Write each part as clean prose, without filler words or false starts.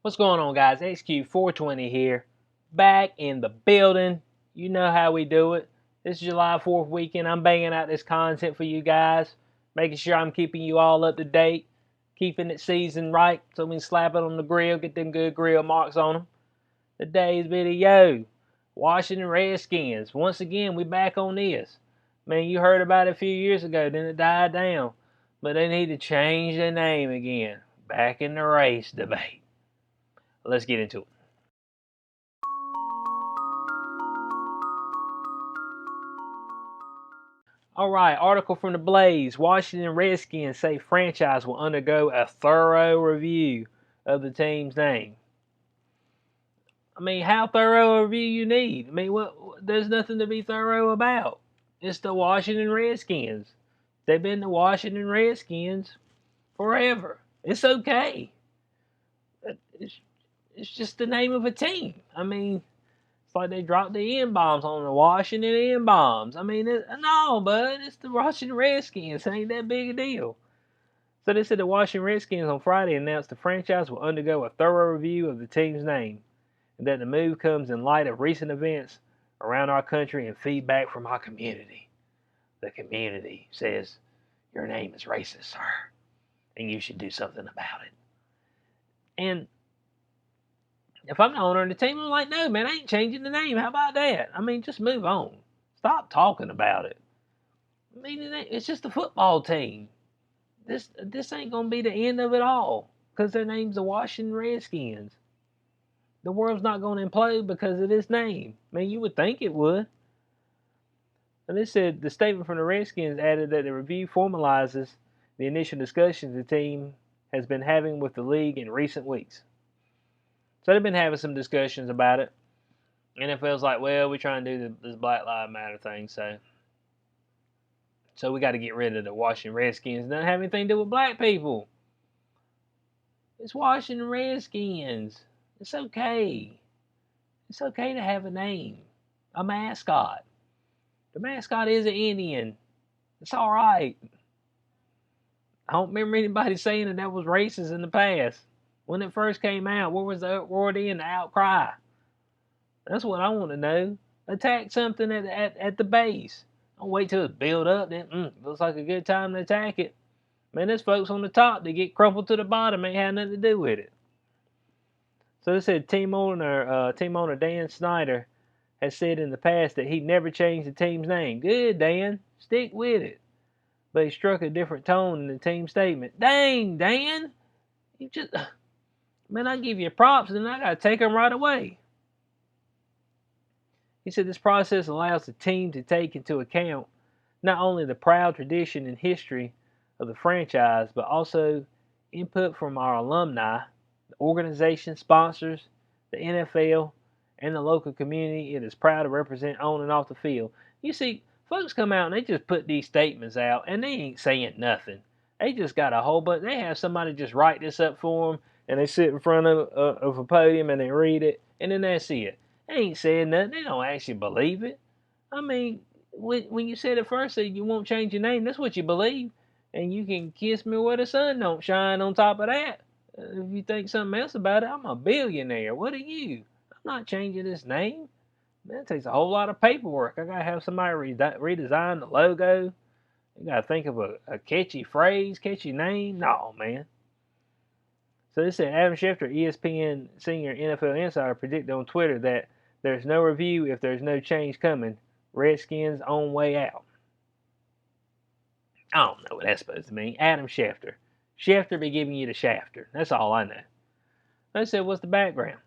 What's going on, guys? XQ420 here, back in the building. You know how we do it. This is July 4th weekend. I'm banging out this content for you guys, making sure I'm keeping you all up to date, keeping it seasoned right so we can slap it on the grill, get them good grill marks on them. Today's video, Washington Redskins. Once again, we back on this. Man, you heard about it a few years ago, then it died down. But they need to change their name again. Back in the race debate. Let's get into it. All right, article from the Blaze. Washington Redskins say franchise will undergo a thorough review of the team's name. I mean, how thorough a review you need? I mean, there's nothing to be thorough about. It's the Washington Redskins. They've been the Washington Redskins forever. It's okay. It's just the name of a team. I mean, it's like they dropped the N-bombs on the Washington N-bombs. I mean, no, bud, it's the Washington Redskins. It ain't that big a deal. So they said the Washington Redskins on Friday announced the franchise will undergo a thorough review of the team's name, and that the move comes in light of recent events around our country and feedback from our community. The community says, your name is racist, sir, and you should do something about it. And if I'm the owner of the team, I'm like, no, man, I ain't changing the name. How about that? I mean, just move on. Stop talking about it. I mean, it's just a football team. This ain't going to be the end of it all because their name's the Washington Redskins. The world's not going to implode because of this name. I mean, you would think it would. And they said the statement from the Redskins added that the review formalizes the initial discussions the team has been having with the league in recent weeks. So they've been having some discussions about it. NFL's like, well, we're trying to do this Black Lives Matter thing, so we got to get rid of the Washington Redskins. It doesn't have anything to do with black people. It's Washington Redskins. It's okay. It's okay to have a name, a mascot. The mascot is an Indian. It's all right. I don't remember anybody saying that was racist in the past. When it first came out, where was the uproar and the outcry? That's what I want to know. Attack something at the base. Don't wait till it's built up. Then looks like a good time to attack it. Man, there's folks on the top that get crumpled to the bottom. Ain't had nothing to do with it. So they said team owner Dan Snyder has said in the past that he never changed the team's name. Good, Dan. Stick with it. But he struck a different tone in the team statement. Dang, Dan. You just... Man, I give you props, and I got to take them right away. He said this process allows the team to take into account not only the proud tradition and history of the franchise, but also input from our alumni, the organization sponsors, the NFL, and the local community it is proud to represent on and off the field. You see, folks come out and they just put these statements out, and they ain't saying nothing. They just got a whole bunch. They have somebody just write this up for them, and they sit in front of a podium and they read it, and then that's it. They ain't saying nothing. They don't actually believe it. I mean, when you said it first, you won't change your name. That's what you believe. And you can kiss me where the sun don't shine on top of that. If you think something else about it, I'm a billionaire. What are you? I'm not changing this name. That takes a whole lot of paperwork. I got to have somebody redesign the logo. You got to think of a catchy phrase, catchy name. No, man. So this said Adam Schefter, ESPN senior NFL insider, predicted on Twitter that there's no review if there's no change coming. Redskins on way out. I don't know what that's supposed to mean. Adam Schefter. Schefter be giving you the shafter. That's all I know. They said, what's the background?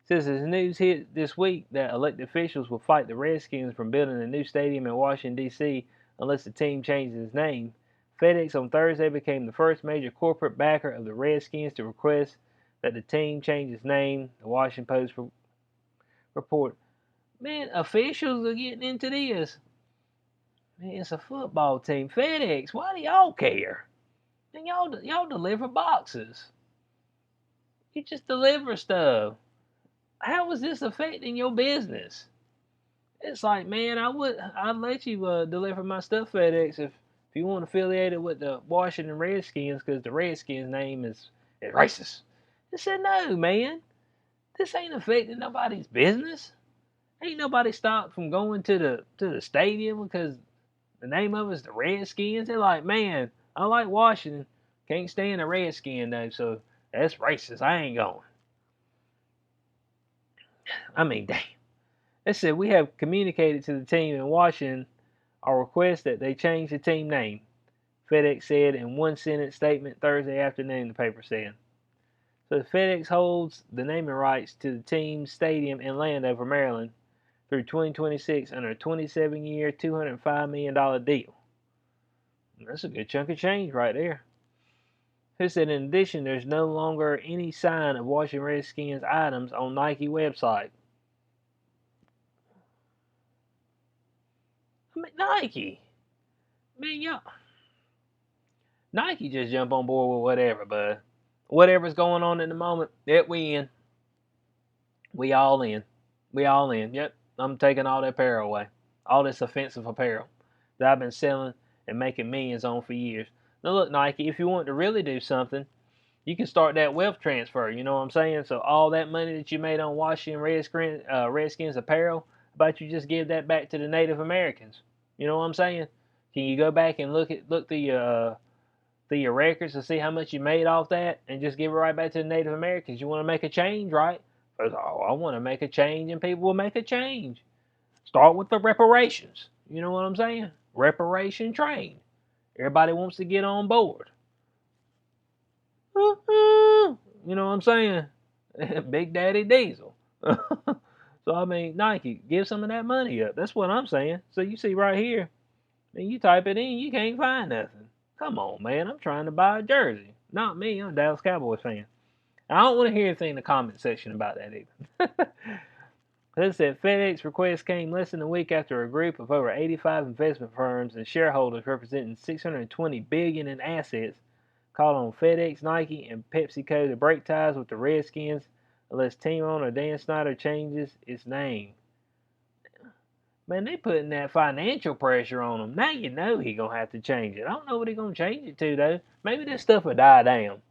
It says there's news hit this week that elected officials will fight the Redskins from building a new stadium in Washington, D.C. unless the team changes its name. FedEx on Thursday became the first major corporate backer of the Redskins to request that the team change its name, the Washington Post report. Man, officials are getting into this. Man, it's a football team. FedEx, why do y'all care? Man, y'all deliver boxes. You just deliver stuff. How is this affecting your business? It's like, man, I'd let you deliver my stuff, FedEx, if you want to affiliate it with the Washington Redskins, because the Redskins name is racist. I said, no, man. This ain't affecting nobody's business. Ain't nobody stopped from going to the stadium because the name of it's the Redskins. They're like, man, I like Washington. Can't stand the Redskin though, so that's racist. I ain't going. I mean, damn. They said we have communicated to the team in Washington our request that they change the team name. FedEx said in one sentence statement Thursday afternoon, the paper said. So FedEx holds the naming rights to the team's stadium in Landover, Maryland through 2026 under a 27-year, $205 million deal. That's a good chunk of change right there. He said in addition, there's no longer any sign of Washington Redskins items on Nike website. I mean, Nike. Man, y'all. Nike just jump on board with whatever, bud. Whatever's going on in the moment, we in. We all in. We all in. Yep, I'm taking all that apparel away. All this offensive apparel that I've been selling and making millions on for years. Now look, Nike, if you want to really do something, you can start that wealth transfer. You know what I'm saying? So all that money that you made on Washington Redskins apparel, how about you just give that back to the Native Americans? You know what I'm saying? Can you go back and look through your records to see how much you made off that, and just give it right back to the Native Americans? You want to make a change, right? Oh, I want to make a change, and people will make a change. Start with the reparations. You know what I'm saying? Reparation train. Everybody wants to get on board. You know what I'm saying? Big Daddy Diesel. So, I mean, Nike, give some of that money up. That's what I'm saying. So, you see right here, and you type it in, you can't find nothing. Come on, man. I'm trying to buy a jersey. Not me. I'm a Dallas Cowboys fan. I don't want to hear anything in the comment section about that either. It said FedEx request came less than a week after a group of over 85 investment firms and shareholders representing $620 billion in assets called on FedEx, Nike, and PepsiCo to break ties with the Redskins unless team owner Dan Snyder changes its name. Man, they putting that financial pressure on him. Now you know he gonna have to change it. I don't know what he gonna change it to though. Maybe this stuff will die down.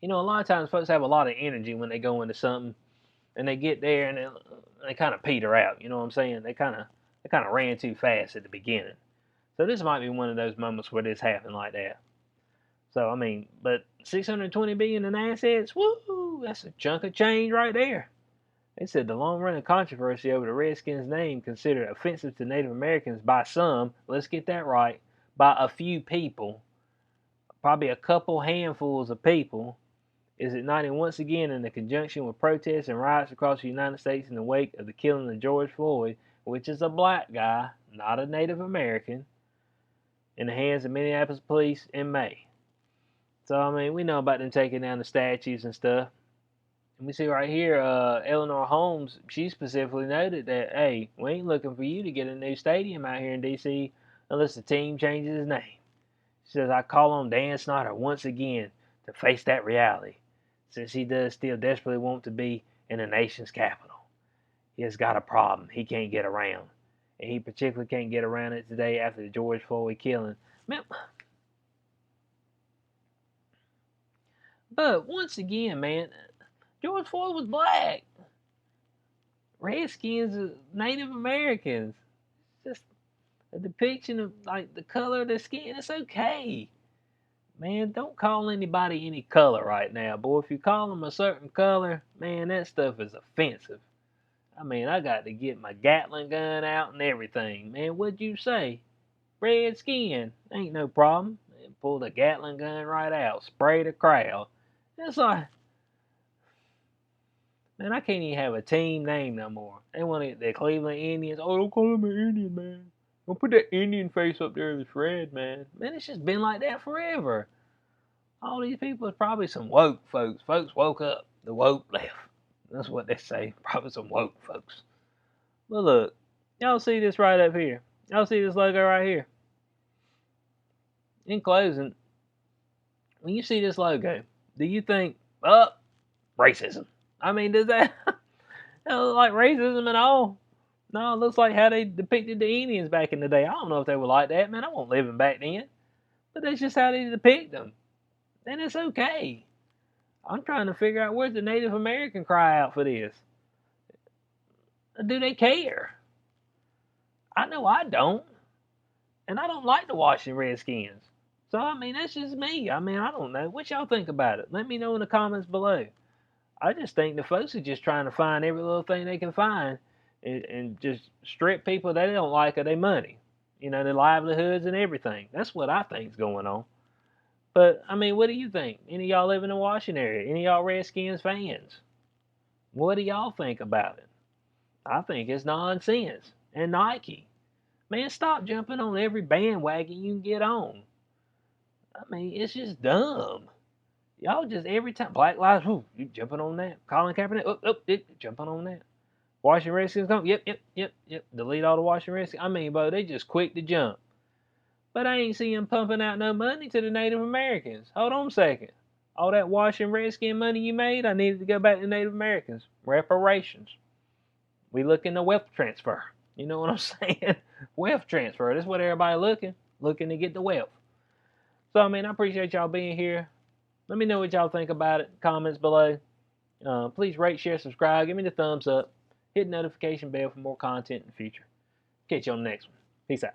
You know, a lot of times folks have a lot of energy when they go into something, and they get there and they kind of peter out. You know what I'm saying? They kind of ran too fast at the beginning. So this might be one of those moments where this happened like that. So I mean, but 620 billion in assets, woo, that's a chunk of change right there. They said the long-running controversy over the Redskins name, considered offensive to Native Americans by some, let's get that right, by a few people, probably a couple handfuls of people, is igniting once again in conjunction with protests and riots across the United States in the wake of the killing of George Floyd, which is a black guy, not a Native American, in the hands of Minneapolis police in May. So, I mean, we know about them taking down the statues and stuff. And we see right here, Eleanor Holmes, she specifically noted that, hey, we ain't looking for you to get a new stadium out here in D.C. unless the team changes its name. She says, I call on Dan Snyder once again to face that reality, since he does still desperately want to be in the nation's capital. He has got a problem he can't get around, and he particularly can't get around it today after the George Floyd killing. Man, but once again, man, George Floyd was black. Redskins are Native Americans. It's just a depiction of like the color of their skin. It's okay. Man, don't call anybody any color right now, boy. If you call them a certain color, man, that stuff is offensive. I mean, I got to get my Gatling gun out and everything. Man, what'd you say? Red skin. Ain't no problem. And pull the Gatling gun right out. Spray the crowd. It's like, man, I can't even have a team name no more. They want the Cleveland Indians. Oh, don't call them an Indian, man. Don't put that Indian face up there that's red, man. Man, it's just been like that forever. All these people is probably some woke folks. Folks woke up. The woke left. That's what they say. Probably some woke folks. But look, y'all see this right up here. Y'all see this logo right here. In closing, when you see this logo, do you think, oh, racism? I mean, does that look like racism at all? No, it looks like how they depicted the Indians back in the day. I don't know if they were like that, man. I wasn't living back then. But that's just how they depict them. And it's okay. I'm trying to figure out where's the Native American cry out for this. Do they care? I know I don't. And I don't like the Washington Redskins. So, I mean, that's just me. I mean, I don't know. What y'all think about it? Let me know in the comments below. I just think the folks are just trying to find every little thing they can find and just strip people that they don't like of their money. You know, their livelihoods and everything. That's what I think's going on. But, I mean, what do you think? Any of y'all live in the Washington area? Any of y'all Redskins fans? What do y'all think about it? I think it's nonsense. And Nike. Man, stop jumping on every bandwagon you can get on. I mean, it's just dumb. Y'all just every time Black Lives, whoo, you jumping on that. Colin Kaepernick, jumping on that. Washington Redskins come, yep. Delete all the Washington Redskins. I mean, bro, they just quick to jump. But I ain't seeing them pumping out no money to the Native Americans. Hold on a second. All that Washington Redskin money you made, I needed to go back to Native Americans. Reparations. We looking to wealth transfer. You know what I'm saying? Wealth transfer. That's what everybody looking to get the wealth. So, I mean, I appreciate y'all being here. Let me know what y'all think about it. Comments below. Please rate, share, subscribe. Give me the thumbs up. Hit the notification bell for more content in the future. Catch you on the next one. Peace out.